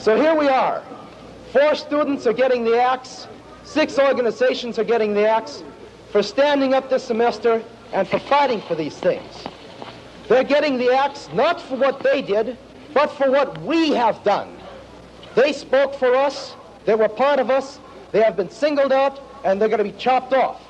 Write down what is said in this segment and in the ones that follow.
So here we are. 4 students are getting the axe. 6 organizations are getting the axe for standing up this semester and for fighting for these things. They're getting the axe not for what they did, but for what we have done. They spoke for us. They were part of us. They have been singled out, and they're going to be chopped off.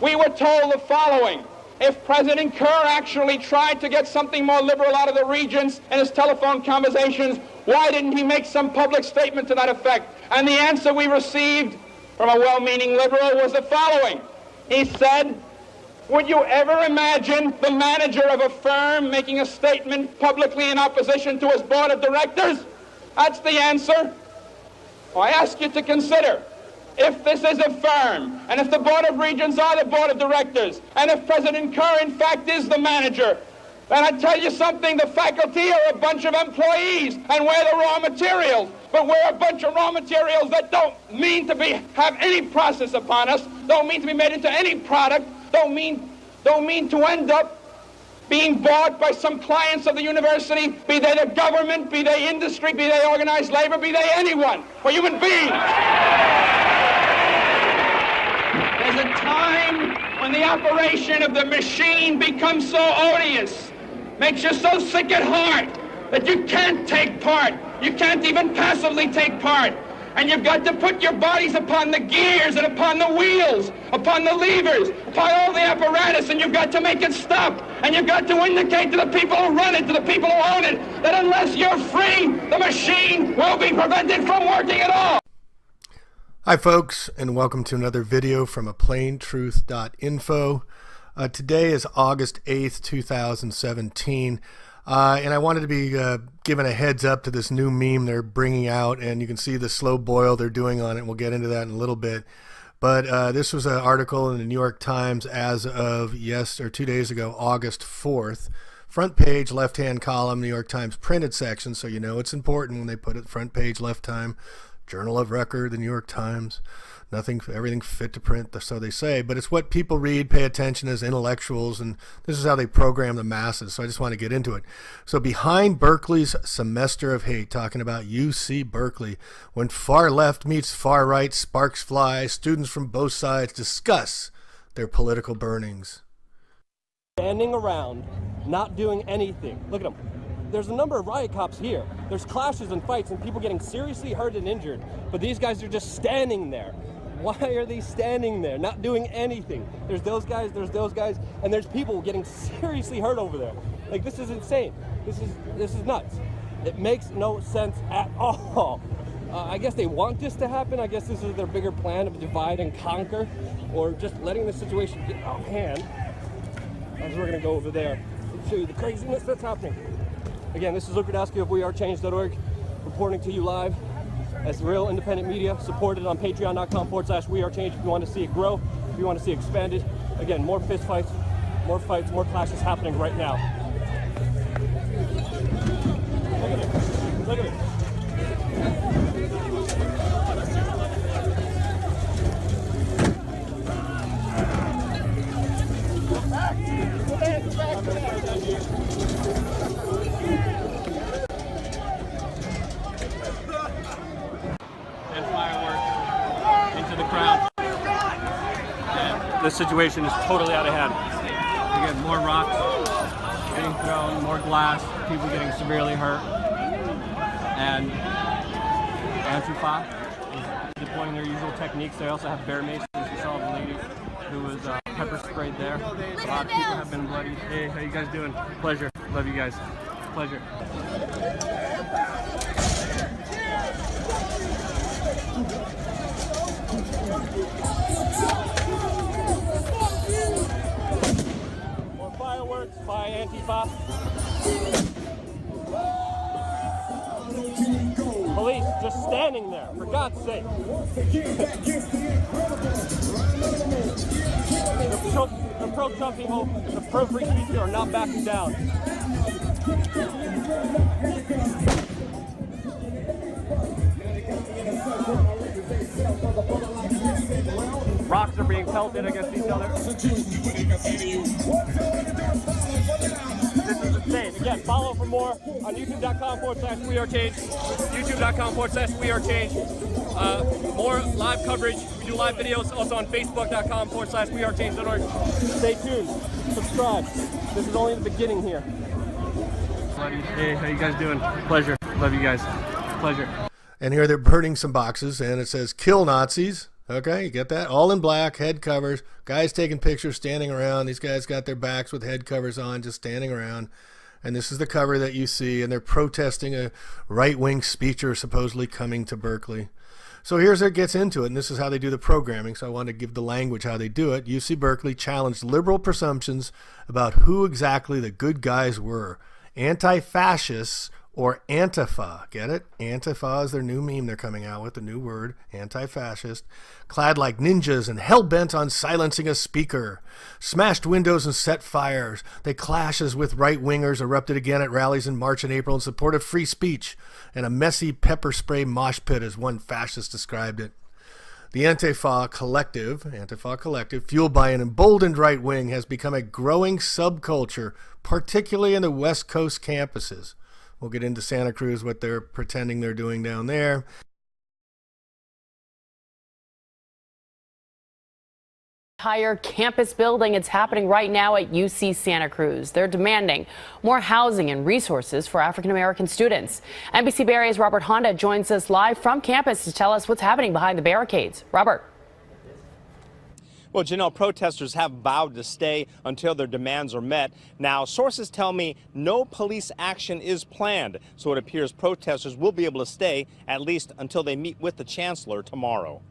We were told the following: if President Kerr actually tried to get something more liberal out of the regents in his telephone conversations, why didn't he make some public statement to that effect? And the answer we received from a well-meaning liberal was the following. He said, would you ever imagine the manager of a firm making a statement publicly in opposition to his board of directors? That's the answer. Well, I ask you to consider, if this is a firm, and if the Board of Regents are the Board of Directors, and if President Kerr, in fact, is the manager, then I tell you something, the faculty are a bunch of employees, and we're the raw materials. But we're a bunch of raw materials that don't mean to have any process upon us, don't mean to be made into any product, don't mean to end up being bought by some clients of the university, be they the government, be they industry, be they organized labor, be they anyone. We're human beings. There's a time when the operation of the machine becomes so odious, makes you so sick at heart that you can't take part. You can't even passively take part. And you've got to put your bodies upon the gears and upon the wheels, upon the levers, upon all the apparatus, and you've got to make it stop. And you've got to indicate to the people who run it, to the people who own it, that unless you're free, the machine will be prevented from working at all. Hi folks, and welcome to another video from aplaintruth.info. Today is August 8th, 2017. And I wanted to be giving a heads up to this new meme they're bringing out, and you can see the slow boil they're doing on it. We'll get into that in a little bit. But this was an article in the New York Times as of 2 days ago, August 4th. Front page, left-hand column, New York Times printed section, so you know it's important when they put it front page, left time. Journal of record, the New York Times. Everything fit to print, so they say, but it's what people read, pay attention as intellectuals, and this is how they program the masses, so I just want to get into it. So behind Berkeley's semester of hate, talking about UC Berkeley, when far left meets far right, sparks fly, students from both sides discuss their political burnings. Standing around, not doing anything. Look at them. There's a number of riot cops here. There's clashes and fights and people getting seriously hurt and injured, but these guys are just standing there. Why are they standing there, not doing anything? There's those guys, and there's people getting seriously hurt over there. Like, this is insane. This is nuts. It makes no sense at all. I guess they want this to happen. I guess this is their bigger plan of divide and conquer, or just letting the situation get out of hand. As we're gonna go over there and show you the craziness that's happening. Again, this is Rudowski of wearechange.org, reporting to you live as real independent media, supported on patreon.com/wearechange if you want to see it grow, if you want to see it expanded. Again, more fist fights, more clashes happening right now. Look at it. Look at it. And fireworks into the crowd. This situation is totally out of hand. We get more rocks being thrown, more glass, people getting severely hurt. And Antifa is deploying their usual techniques. They also have bear maces. You saw the lady who was pepper sprayed there. A lot of people have been bloodied. Hey, how you guys doing? Pleasure. Love you guys. Pleasure. More fireworks by Antifa. Police just standing there, for God's sake. The pro-Trump people, the pro-free speech are not backing down. Rocks are being pelted against each other. This is insane. Again, Follow for more on youtube.com/wearechange, youtube.com/wearechange. More live coverage. We do live videos also on facebook.com/wearechange.org. Stay tuned. Subscribe. This is only the beginning here. Hey, how you guys doing? Pleasure. Love you guys. Pleasure. And here they're burning some boxes, and it says, "Kill Nazis." Okay, you get that? All in black, head covers. Guys taking pictures, standing around. These guys got their backs with head covers on, just standing around. And this is the cover that you see, and they're protesting a right-wing speaker supposedly coming to Berkeley. So here's how it gets into it, and this is how they do the programming, so I want to give the language how they do it. UC Berkeley challenged liberal presumptions about who exactly the good guys were. Anti-fascists or Antifa. Get it? Antifa is their new meme they're coming out with, the new word, anti-fascist. Clad like ninjas and hell-bent on silencing a speaker. Smashed windows and set fires. They clashes with right-wingers erupted again at rallies in March and April in support of free speech. And a messy pepper spray mosh pit, as one fascist described it. The Antifa collective, fueled by an emboldened right wing, has become a growing subculture, particularly in the West Coast campuses. We'll get into Santa Cruz, what they're pretending they're doing down there. Entire campus building. It's happening right now at UC Santa Cruz. They're demanding more housing and resources for African-American students. NBC Bay Area's Robert Honda joins us live from campus to tell us what's happening behind the barricades. Robert. Well, Janelle, protesters have vowed to stay until their demands are met. Now, sources tell me no police action is planned, so it appears protesters will be able to stay at least until they meet with the chancellor tomorrow.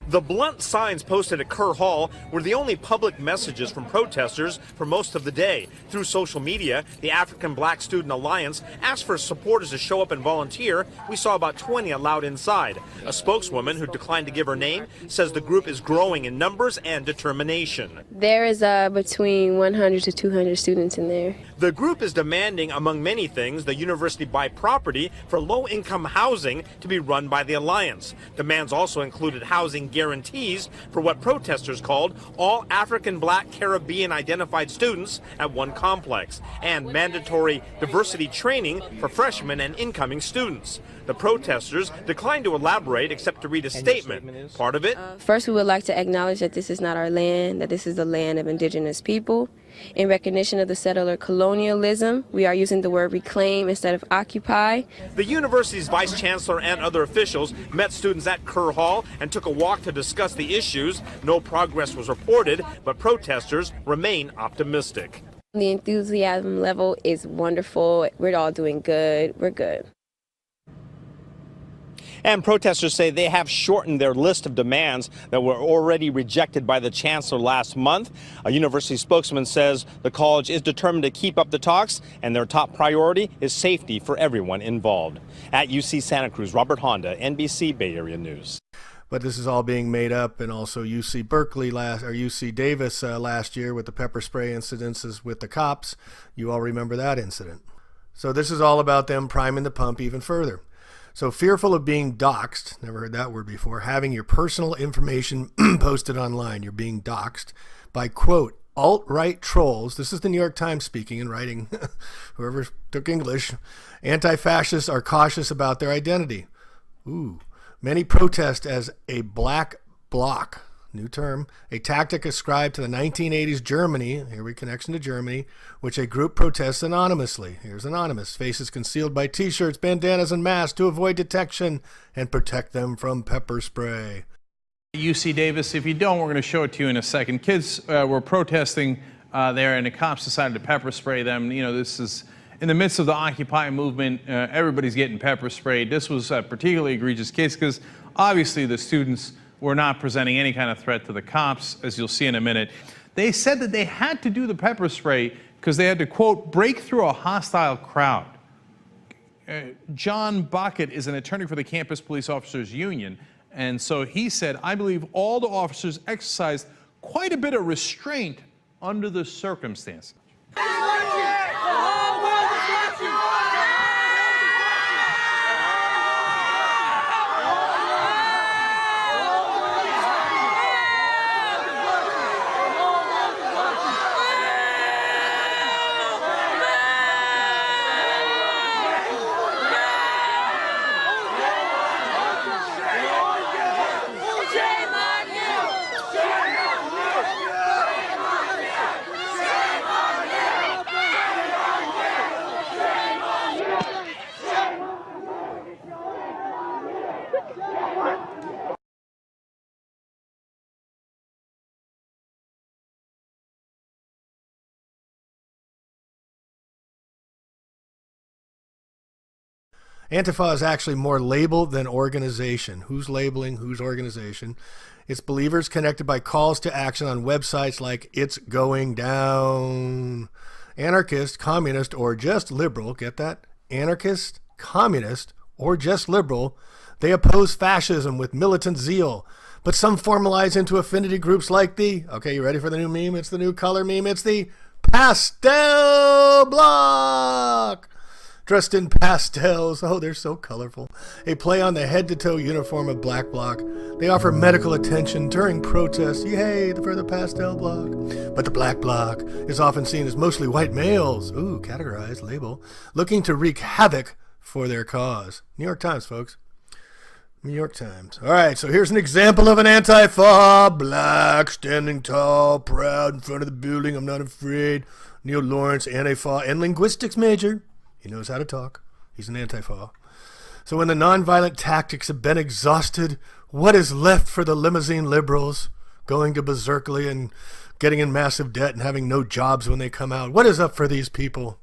The blunt signs posted at Kerr Hall were the only public messages from protesters for most of the day. Through social media, the African Black Student Alliance asked for supporters to show up and volunteer. We saw about 20 allowed inside. A spokeswoman who declined to give her name says the group is growing in numbers and determination. There is between 100 to 200 students in there. The group is demanding, among many things, the university buy property for low-income housing to be run by the Alliance. Demands also included housing guarantees for what protesters called all African, Black, Caribbean identified students at one complex, and mandatory diversity training for freshmen and incoming students. The protesters declined to elaborate except to read a statement. Part of it? First, we would like to acknowledge that this is not our land, that this is the land of indigenous people. In recognition of the settler colonialism, we are using the word reclaim instead of occupy. The university's vice chancellor and other officials met students at Kerr Hall and took a walk to discuss the issues. No progress was reported, but protesters remain optimistic. The enthusiasm level is wonderful. We're all doing good. We're good. And protesters say they have shortened their list of demands that were already rejected by the chancellor last month. A university spokesman says the college is determined to keep up the talks, and their top priority is safety for everyone involved. At UC Santa Cruz, Robert Honda, NBC Bay Area News. But this is all being made up, and also UC Berkeley UC Davis last year with the pepper spray incidences with the cops. You all remember that incident. So this is all about them priming the pump even further. So fearful of being doxxed, never heard that word before, having your personal information posted online, you're being doxxed by, quote, alt-right trolls. This is the New York Times speaking and writing, whoever took English. Anti-fascists are cautious about their identity. Ooh. Many protest as a black bloc, new term, a tactic ascribed to the 1980s Germany, here we connection to Germany, which a group protests anonymously. Here's anonymous. Faces concealed by t-shirts, bandanas, and masks to avoid detection and protect them from pepper spray. UC Davis, if you don't, we're going to show it to you in a second. Kids were protesting there, and the cops decided to pepper spray them. You know, this is in the midst of the Occupy movement. Everybody's getting pepper sprayed. This was a particularly egregious case because obviously the students were not presenting any kind of threat to the cops, as you'll see in a minute. They said that they had to do the pepper spray because they had to, quote, break through a hostile crowd. John Bucket is an attorney for the Campus Police Officers Union, and so he said, I believe all the officers exercised quite a bit of restraint under the circumstances. Antifa is actually more label than organization. Who's labeling? Whose organization? It's believers connected by calls to action on websites like It's Going Down. Anarchist, communist, or just liberal. Get that? Anarchist, communist, or just liberal. They oppose fascism with militant zeal. But some formalize into affinity groups like the... Okay, you ready for the new meme? It's the new color meme. It's the pastel bloc. Dressed in pastels. Oh, they're so colorful. A play on the head-to-toe uniform of Black Bloc. They offer medical attention during protests. Yay, for the pastel bloc. But the Black Bloc is often seen as mostly white males. Ooh, categorized, label. Looking to wreak havoc for their cause. New York Times, folks. New York Times. All right, so here's an example of an Antifa black standing tall, proud in front of the building. I'm not afraid. Neil Lawrence, Antifa, and linguistics major. He knows how to talk. He's an Antifa. So when the nonviolent tactics have been exhausted, what is left for the limousine liberals going to Bezerkely and getting in massive debt and having no jobs when they come out? What is up for these people?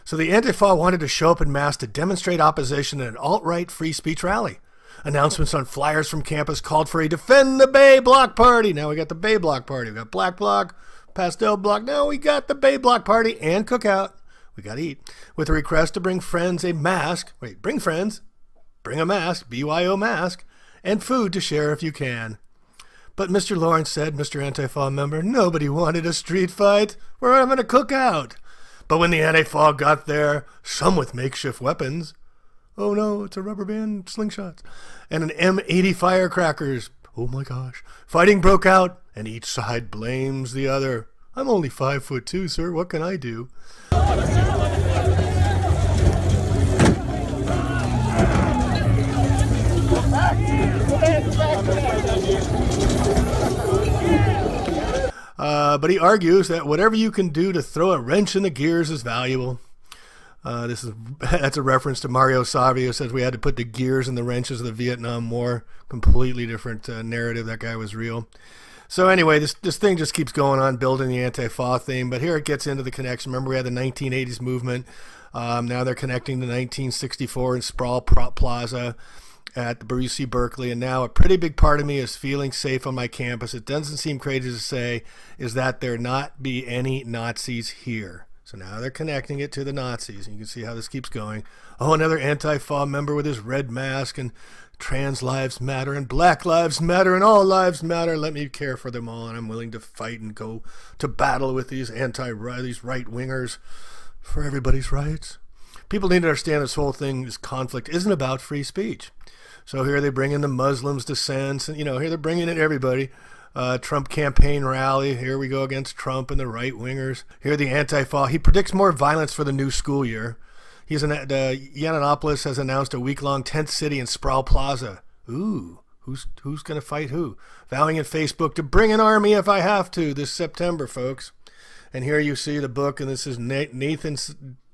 So the Antifa wanted to show up in mass to demonstrate opposition at an alt-right free speech rally. Announcements on flyers from campus called for a Defend the Bay Bloc Party. Now we got the Bay Bloc Party. We got Black Bloc, Pastel Bloc. Now we got the Bay Bloc Party and cookout. We got to eat. With a request to bring friends a mask. Wait, bring friends. Bring a mask, BYO mask, and food to share if you can. But Mr. Lawrence said, Mr. Antifa member, nobody wanted a street fight. We're having a cookout. But when the Antifa got there, some with makeshift weapons. Oh no, it's a rubber band slingshots. And an M80 firecrackers. Oh my gosh. Fighting broke out, and each side blames the other. I'm only 5'2", sir. What can I do? But he argues that whatever you can do to throw a wrench in the gears is valuable. That's a reference to Mario Savio. Says we had to put the gears in the wrenches of the Vietnam War. Completely different narrative. That guy was real. So anyway, this thing just keeps going on, building the Antifa theme. But here it gets into the connection. Remember, we had the 1980s movement. Now they're connecting to 1964 in Sproul Plaza at the UC Berkeley. And now a pretty big part of me is feeling safe on my campus. It doesn't seem crazy to say is that there not be any Nazis here. So now they're connecting it to the Nazis. And you can see how this keeps going. Oh, another Antifa member with his red mask, and trans lives matter, and black lives matter, and all lives matter. Let me care for them all, and I'm willing to fight and go to battle with these these right-wingers for everybody's rights. People need to understand this whole thing, this conflict, isn't about free speech. So here they bring in the Muslims, dissents, and here they're bringing in everybody. Trump campaign rally. Here we go against Trump and the right-wingers. Here the Antifa. He predicts more violence for the new school year. Yiannopoulos has announced a week-long tent city in Sproul Plaza. Ooh, who's going to fight who? Vowing in Facebook to bring an army if I have to this September, folks. And here you see the book, and this is Nathan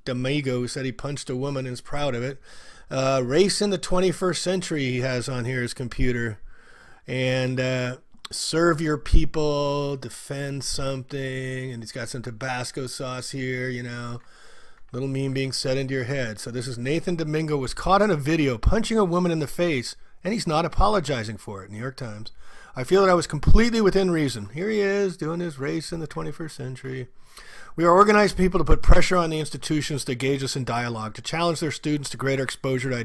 D'Amigo, who said he punched a woman and is proud of it. Race in the 21st Century he has on here, his computer. And serve your people, defend something, and he's got some Tabasco sauce here, little meme being set into your head. So this is Nathan Domingo was caught on a video punching a woman in the face, and he's not apologizing for it. New York Times. I feel that I was completely within reason. Here he is doing his race in the 21st century. We are organized people to put pressure on the institutions to engage us in dialogue, to challenge their students to greater exposure to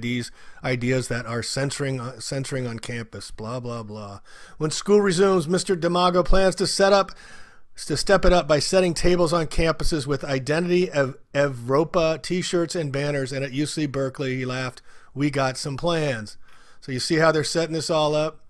ideas that are censoring on campus, blah, blah, blah. When school resumes, Mr. D'Amago plans to step it up by setting tables on campuses with Identity Evropa t-shirts and banners. And at UC Berkeley, he laughed, we got some plans. So you see how they're setting this all up?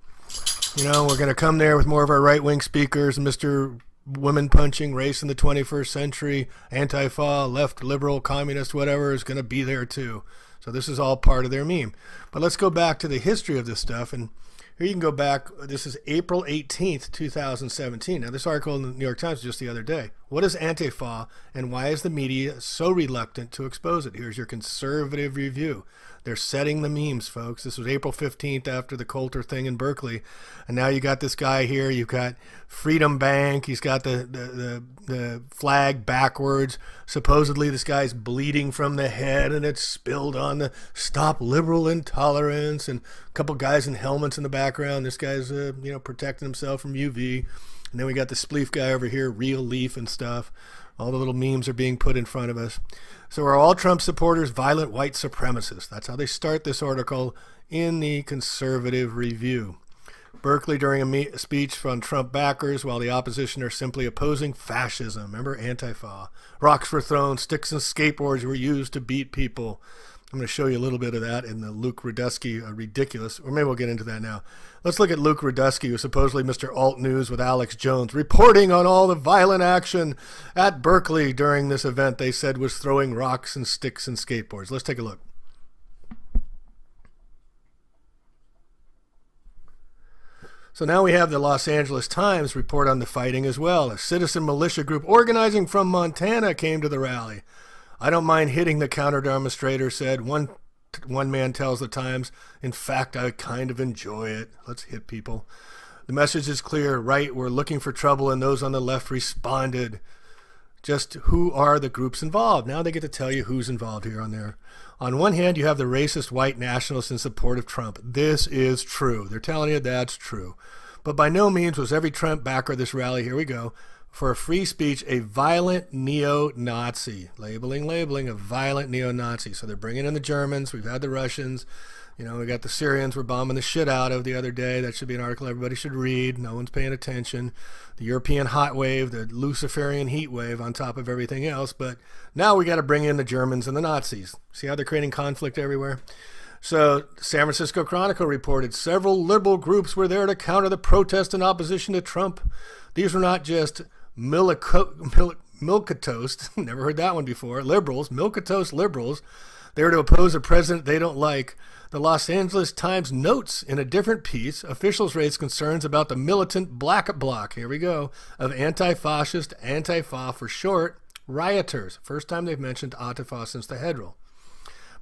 We're going to come there with more of our right-wing speakers, Mr. Women punching, race in the 21st century, Antifa, left, liberal, communist, whatever is going to be there too. So this is all part of their meme. But let's go back to the history of this stuff. And here you can go back. This is April 18th, 2017. Now this article in the New York Times was just the other day. What is Antifa, and why is the media so reluctant to expose it? Here's your conservative review. They're setting the memes, folks. This was April 15th after the Coulter thing in Berkeley. And now you got this guy here. You've got Freedom Bank. He's got the flag backwards. Supposedly this guy's bleeding from the head, and it's spilled on the Stop Liberal Intolerance. And a couple guys in helmets in the background. This guy's, protecting himself from UV. And then we got the spleef guy over here, Real Leaf and stuff. All the little memes are being put in front of us. So are all Trump supporters violent white supremacists? That's how they start this article in the Conservative Review. Berkeley during a speech from Trump backers while the opposition are simply opposing fascism. Remember Antifa. Rocks were thrown, sticks and skateboards were used to beat people. I'm going to show you a little bit of that in the Luke Rudowski ridiculous, or maybe we'll get into that now. Let's look at Luke Rudowski, who's supposedly Mr. Alt News with Alex Jones, reporting on all the violent action at Berkeley during this event they said was throwing rocks and sticks and skateboards. Let's take a look. So now we have the Los Angeles Times report on the fighting as well. A citizen militia group organizing from Montana came to the rally. I don't mind hitting, the counter-demonstrator said. One man tells the Times, in fact, I kind of enjoy it. Let's hit people. The message is clear. Right, we're looking for trouble, and those on the left responded. Just who are the groups involved? Now they get to tell you who's involved here on there. On one hand, you have the racist white nationalists in support of Trump. This is true. They're telling you that's true. But by no means was every Trump backer at this rally, here we go, for free speech, a violent neo-Nazi. Labeling, a violent neo-Nazi. So they're bringing in the Germans. We've had the Russians. We got the Syrians we're bombing the shit out of the other day. That should be an article everybody should read. No one's paying attention. The European hot wave, the Luciferian heat wave on top of everything else. But now we got to bring in the Germans and the Nazis. See how they're creating conflict everywhere? So San Francisco Chronicle reported several liberal groups were there to counter the protest in opposition to Trump. These were not just milquetoast, never heard that one before, liberals, milquetoast liberals. They were to oppose a president they don't like. The Los Angeles Times notes in a different piece, officials raised concerns about the militant black bloc, here we go, of anti-fascist, Antifa for short, rioters. First time they've mentioned Antifa since the head roll.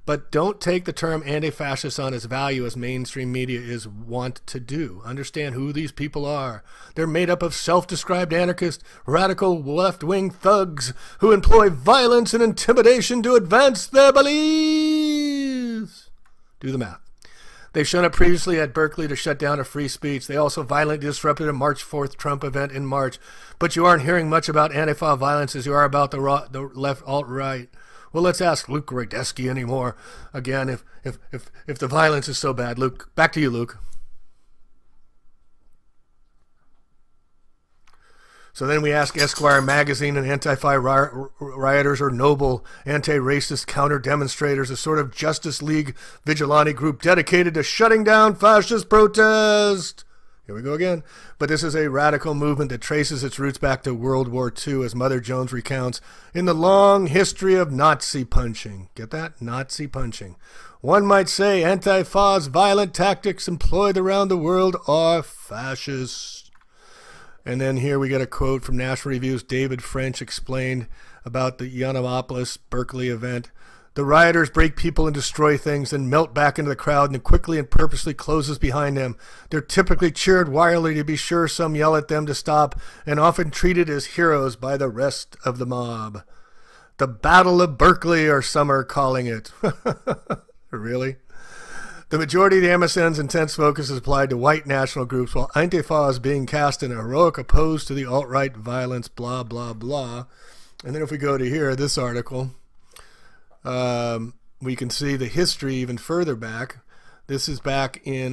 But don't take the term anti-fascist on its value as mainstream media is wont to do. Understand who these people are. They're made up of self-described anarchist, radical left-wing thugs who employ violence and intimidation to advance their beliefs. Do the math. They've shown up previously at Berkeley to shut down a free speech. They also violently disrupted a March 4th Trump event in March. But you aren't hearing much about Antifa violence as you are about the left alt-right. Well, let's ask Luke Rudowski anymore. Again, if the violence is so bad. Luke, back to you, Luke. So then we ask Esquire magazine and Antifa rioters are noble, anti-racist counter-demonstrators, a sort of Justice League vigilante group dedicated to shutting down fascist protest. Here we go again. But this is a radical movement that traces its roots back to World War II, as Mother Jones recounts, in the long history of Nazi punching. Get that? Nazi punching. One might say Antifa's violent tactics employed around the world are fascist. And then here we get a quote from National Review's David French explained about the Yiannopoulos Berkeley event. The rioters break people and destroy things, then melt back into the crowd and quickly and purposely closes behind them. They're typically cheered wildly to be sure some yell at them to stop, and often treated as heroes by the rest of the mob. The Battle of Berkeley, or some are calling it. Really? The majority of the MSN's intense focus is applied to white national groups, while Antifa is being cast in a heroic opposed to the alt-right violence, blah, blah, blah. And then if we go to here, this article, we can see the history even further back. This is back in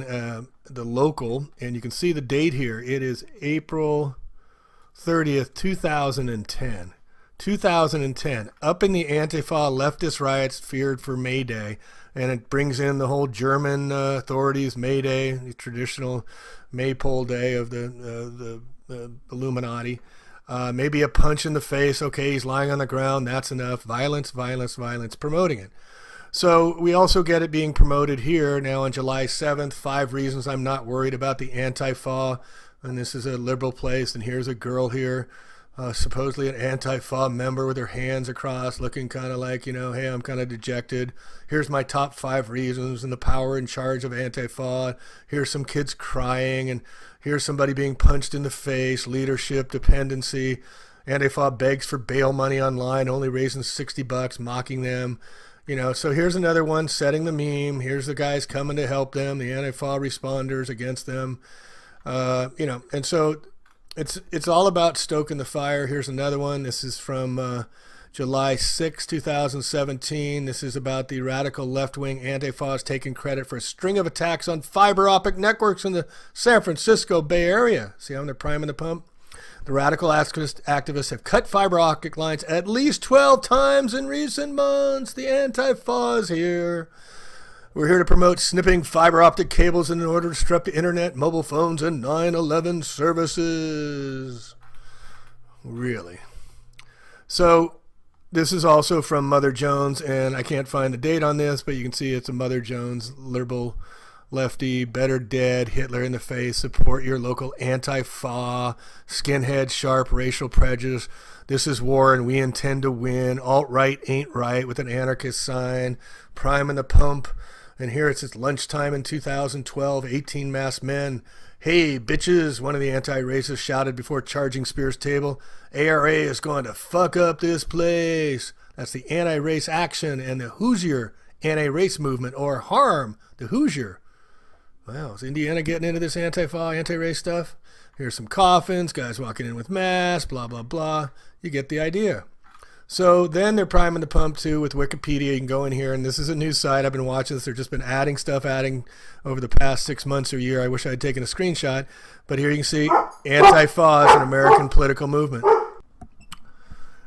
the local, and you can see the date here. It is April 30th, 2010. 2010, up in the Antifa leftist riots feared for May Day, and it brings in the whole German authorities, May Day, the traditional Maypole day of the Illuminati. Maybe a punch in the face. Okay, he's lying on the ground. That's enough. Violence, violence, violence, promoting it. So we also get it being promoted here now on July 7th. 5 reasons I'm not worried about the Antifa. And this is a liberal place. And here's a girl here supposedly an Antifa member with her hands across, looking kind of like, hey, I'm kind of dejected. Here's my top 5 reasons and the power in charge of Antifa. Here's some kids crying, and here's somebody being punched in the face, leadership, dependency. Antifa begs for bail money online, only raising $60, mocking them. So here's another one setting the meme. Here's the guys coming to help them, the Antifa responders against them. And so it's all about stoking the fire. Here's another one. This is from July 6, 2017. This is about the radical left-wing Antifas taking credit for a string of attacks on fiber optic networks in the San Francisco Bay Area. See how they're priming the pump? The radical activists have cut fiber optic lines at least 12 times in recent months. The Antifa is here. We're here to promote snipping fiber optic cables in order to disrupt the internet, mobile phones, and 9/11 services. Really? So this is also from Mother Jones, and I can't find the date on this, but you can see it's a Mother Jones, liberal, lefty, better dead, Hitler in the face, support your local Antifa, skinhead, sharp, racial prejudice. This is war and we intend to win. Alt-right ain't right with an anarchist sign, priming the pump. And here it's lunchtime in 2012, 18 masked men. Hey, bitches, one of the anti-racists shouted before charging Spears' table. ARA is going to fuck up this place. That's the anti-race action and the Hoosier anti-race movement, or HARM, the Hoosier. Wow, is Indiana getting into this Antifa, anti-race stuff? Here's some coffins, guys walking in with masks, blah, blah, blah. You get the idea. So then they're priming the pump too with Wikipedia. You can go in here, and this is a news site. I've been watching this. They've just been adding over the past 6 months or year. I wish I had taken a screenshot. But here you can see Antifa is an American political movement.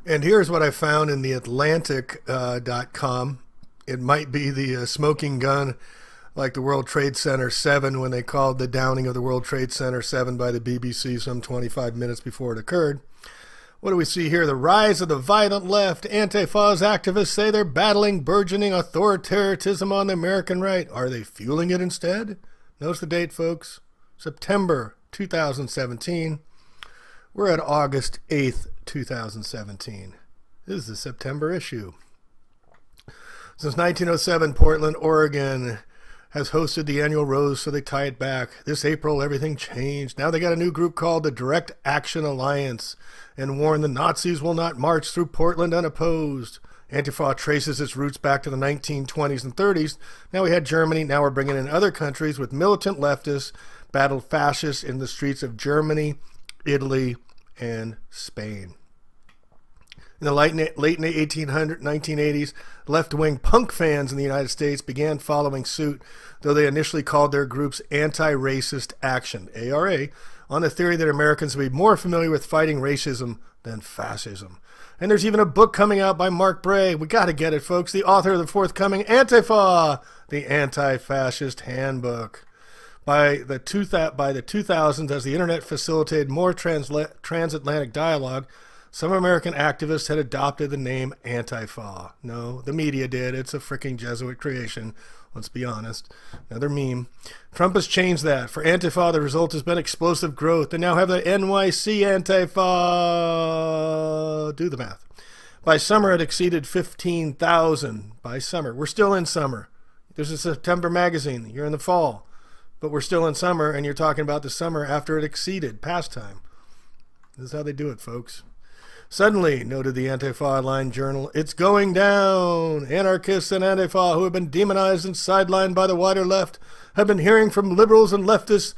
And here's what I found in the Atlantic.com. It might be the smoking gun, like the World Trade Center 7, when they called the downing of the World Trade Center 7 by the BBC some 25 minutes before it occurred. What do we see here? The rise of the violent left. Antifa's activists say they're battling burgeoning authoritarianism on the American right. Are they fueling it instead? Notice the date, folks. September 2017. We're at August 8th, 2017. This is the September issue. Since 1907, Portland, Oregon has hosted the annual Rose, so they tie it back. This April, everything changed. Now they got a new group called the Direct Action Alliance and warn the Nazis will not march through Portland unopposed. Antifa traces its roots back to the 1920s and 30s. Now we had Germany. Now we're bringing in other countries with militant leftists battled fascists in the streets of Germany, Italy, and Spain. In the late 1980s, left-wing punk fans in the United States began following suit, though they initially called their groups Anti-Racist Action, ARA, on the theory that Americans would be more familiar with fighting racism than fascism. And there's even a book coming out by Mark Bray. We got to get it, folks. The author of the forthcoming Antifa, the Anti-Fascist Handbook. By the 2000s, as the internet facilitated more transatlantic dialogue, some American activists had adopted the name Antifa. No, the media did. It's a freaking Jesuit creation. Let's be honest. Another meme. Trump has changed that. For Antifa, the result has been explosive growth. They now have the NYC Antifa. Do the math. By summer, it exceeded 15,000. By summer. We're still in summer. There's a September magazine. You're in the fall. But we're still in summer, and you're talking about the summer after it exceeded pastime. This is how they do it, folks. Suddenly, noted the Antifa Online Journal, it's going down. Anarchists and Antifa, who have been demonized and sidelined by the wider left, have been hearing from liberals and leftists,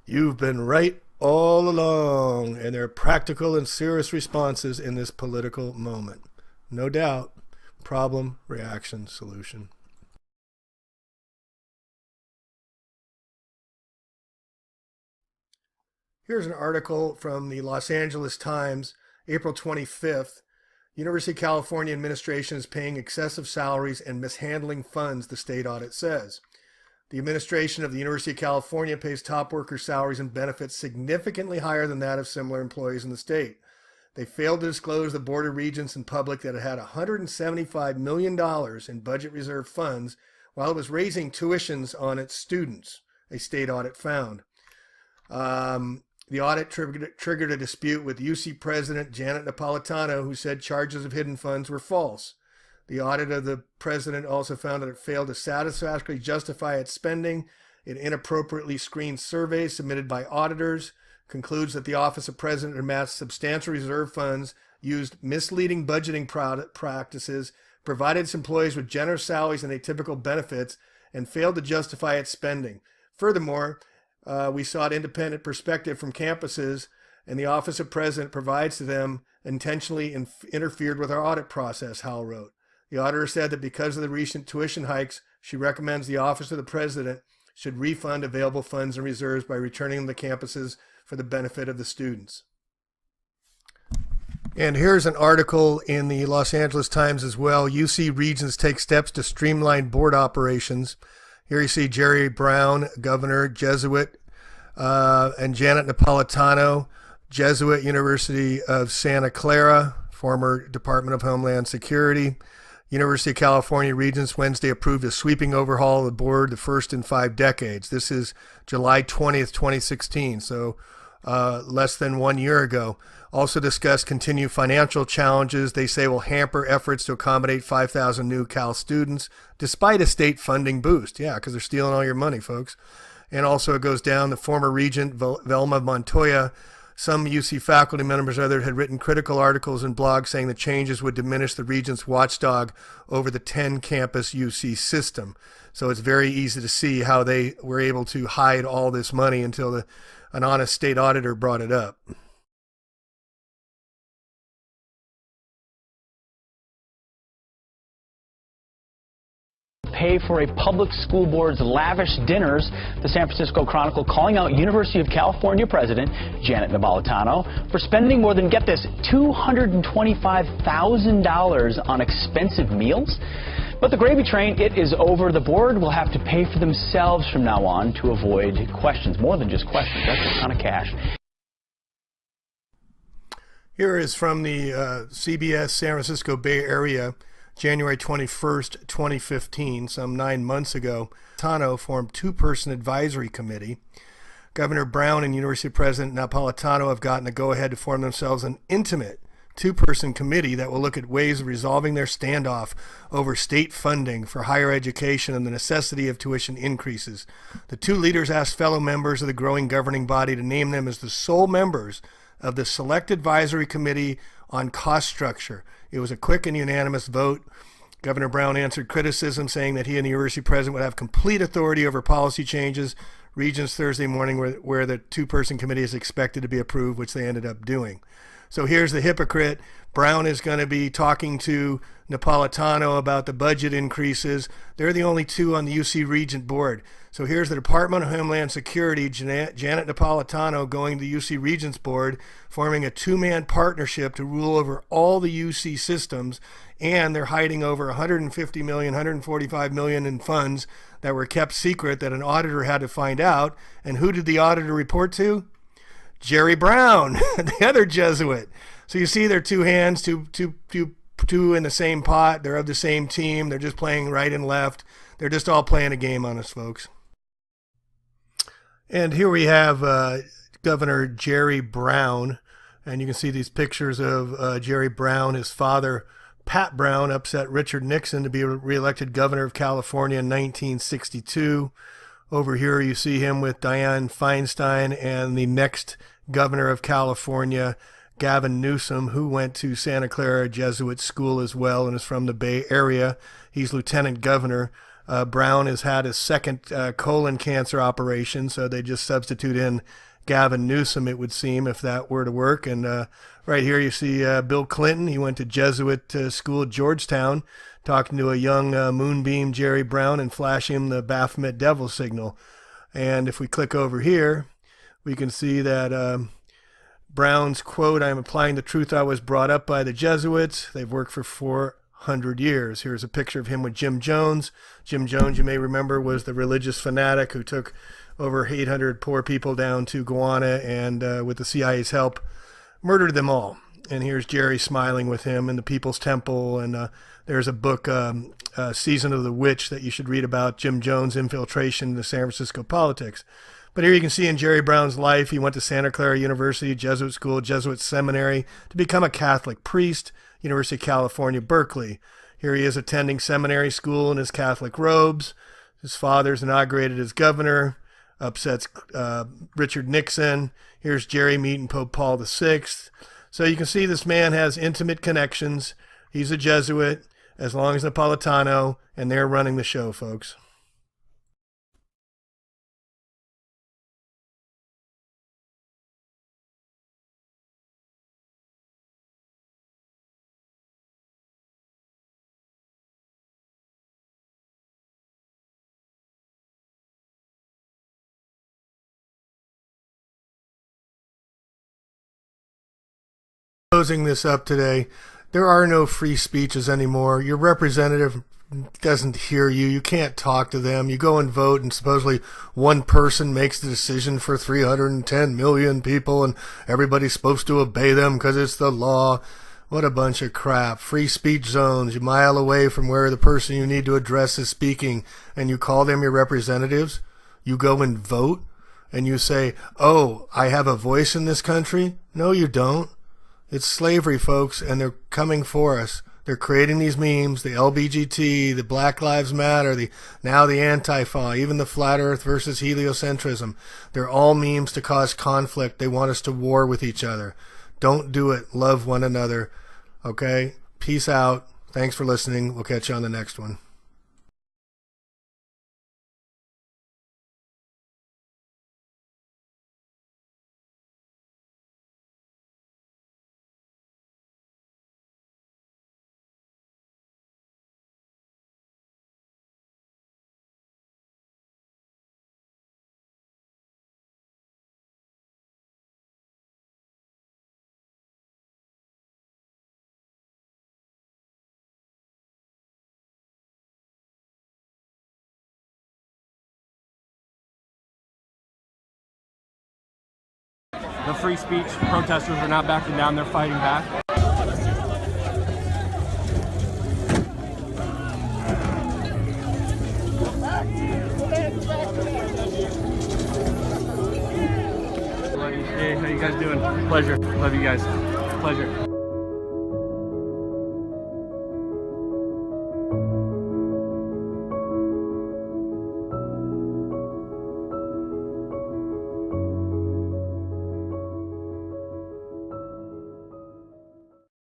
you've been right all along, and their practical and serious responses in this political moment. No doubt, problem, reaction, solution. Here's an article from the Los Angeles Times, April 25th. University of California administration is paying excessive salaries and mishandling funds, the state audit says. The administration of the University of California pays top workers' salaries and benefits significantly higher than that of similar employees in the state. They failed to disclose the Board of Regents in public that it had $175 million in budget reserve funds while it was raising tuitions on its students, a state audit found. The audit triggered a dispute with UC President Janet Napolitano, who said charges of hidden funds were false. The audit of the president also found that it failed to satisfactorily justify its spending. It inappropriately screened surveys submitted by auditors, concludes that the Office of President amassed substantial reserve funds, used misleading budgeting practices, provided its employees with generous salaries and atypical benefits, and failed to justify its spending. Furthermore, we sought independent perspective from campuses, and the Office of President provides to them intentionally interfered with our audit process, Howell wrote. The auditor said that because of the recent tuition hikes, she recommends the Office of the President should refund available funds and reserves by returning them to campuses for the benefit of the students. And here's an article in the Los Angeles Times as well. UC Regents take steps to streamline board operations. Here you see Jerry Brown, Governor, Jesuit, and Janet Napolitano, Jesuit, University of Santa Clara, former Department of Homeland Security. University of California Regents Wednesday approved a sweeping overhaul of the board, the first in 5 decades. This is July 20th, 2016, so less than 1 year ago. Also discussed continued financial challenges they say will hamper efforts to accommodate 5,000 new Cal students, despite a state funding boost. Yeah, because they're stealing all your money, folks. And also it goes down, the former regent, Velma Montoya, some UC faculty members and others had written critical articles and blogs saying the changes would diminish the regent's watchdog over the 10-campus UC system. So it's very easy to see how they were able to hide all this money until an honest state auditor brought it up. Pay for a public school board's lavish dinners. The San Francisco Chronicle calling out University of California President Janet Napolitano for spending more than, get this, $225,000 on expensive meals. But the gravy train, it is over. The board will have to pay for themselves from now on to avoid questions. More than just questions. That's a ton of cash. Here is from the CBS San Francisco Bay Area, January 21st, 2015, some 9 months ago. Napolitano formed 2-person advisory committee. Governor Brown and University President Napolitano have gotten a go-ahead to form themselves an intimate 2-person committee that will look at ways of resolving their standoff over state funding for higher education and the necessity of tuition increases. The 2 leaders asked fellow members of the growing governing body to name them as the sole members of the Select Advisory Committee on Cost Structure. It was a quick and unanimous vote. Governor Brown answered criticism, saying that he and the university president would have complete authority over policy changes. Regents Thursday morning, where the 2-person committee is expected to be approved, which they ended up doing. So here's the hypocrite. Brown is going to be talking to Napolitano about the budget increases. They're the only 2 on the UC Regent board. So here's the Department of Homeland Security, Janet Napolitano, going to the UC Regents board, forming a 2-man partnership to rule over all the UC systems, and they're hiding over $150 million, $145 million in funds that were kept secret that an auditor had to find out. And who did the auditor report to? Jerry Brown, the other Jesuit. So you see, they're 2 hands, two in the same pot. They're of the same team. They're just playing right and left. They're just all playing a game on us, folks. And here we have Governor Jerry Brown, and you can see these pictures of Jerry Brown. His father, Pat Brown, upset Richard Nixon to be reelected governor of California in 1962. Over here you see him with Dianne Feinstein and the next governor of California, Gavin Newsom, who went to Santa Clara Jesuit School as well and is from the Bay Area. He's lieutenant governor. Brown has had his 2nd colon cancer operation, so they just substitute in Gavin Newsom, it would seem, if that were to work. And right here you see Bill Clinton. He went to Jesuit school at Georgetown, talking to a young moonbeam Jerry Brown and flashing him the Baphomet devil signal. And if we click over here, we can see that Brown's quote, "I am applying the truth I was brought up by the Jesuits. They've worked for 400 years. Here's a picture of him with Jim Jones. Jim Jones, you may remember, was the religious fanatic who took over 800 poor people down to Guyana and with the CIA's help, murdered them all. And here's Jerry smiling with him in the People's Temple. And there's a book, Season of the Witch, that you should read about Jim Jones' infiltration into San Francisco politics. But here you can see in Jerry Brown's life, he went to Santa Clara University, Jesuit school, Jesuit seminary to become a Catholic priest, University of California, Berkeley. Here he is attending seminary school in his Catholic robes. His father's inaugurated as governor, upsets Richard Nixon. Here's Jerry meeting Pope Paul VI. So you can see this man has intimate connections. He's a Jesuit, as long as Napolitano, and they're running the show, folks. Closing this up today, there are no free speeches anymore. Your representative doesn't hear you. You can't talk to them. You go and vote, and supposedly one person makes the decision for 310 million people, and everybody's supposed to obey them because it's the law. What a bunch of crap. Free speech zones, you're a mile away from where the person you need to address is speaking, and you call them your representatives. You go and vote, and you say, oh, I have a voice in this country? No, you don't. It's slavery, folks, and they're coming for us. They're creating these memes, the LBGT, the Black Lives Matter, now the Antifa, even the flat earth versus heliocentrism. They're all memes to cause conflict. They want us to war with each other. Don't do it. Love one another. Okay? Peace out. Thanks for listening. We'll catch you on the next one. The free speech protesters are not backing down, they're fighting back. Hey, how you guys doing? Pleasure. Love you guys. Pleasure.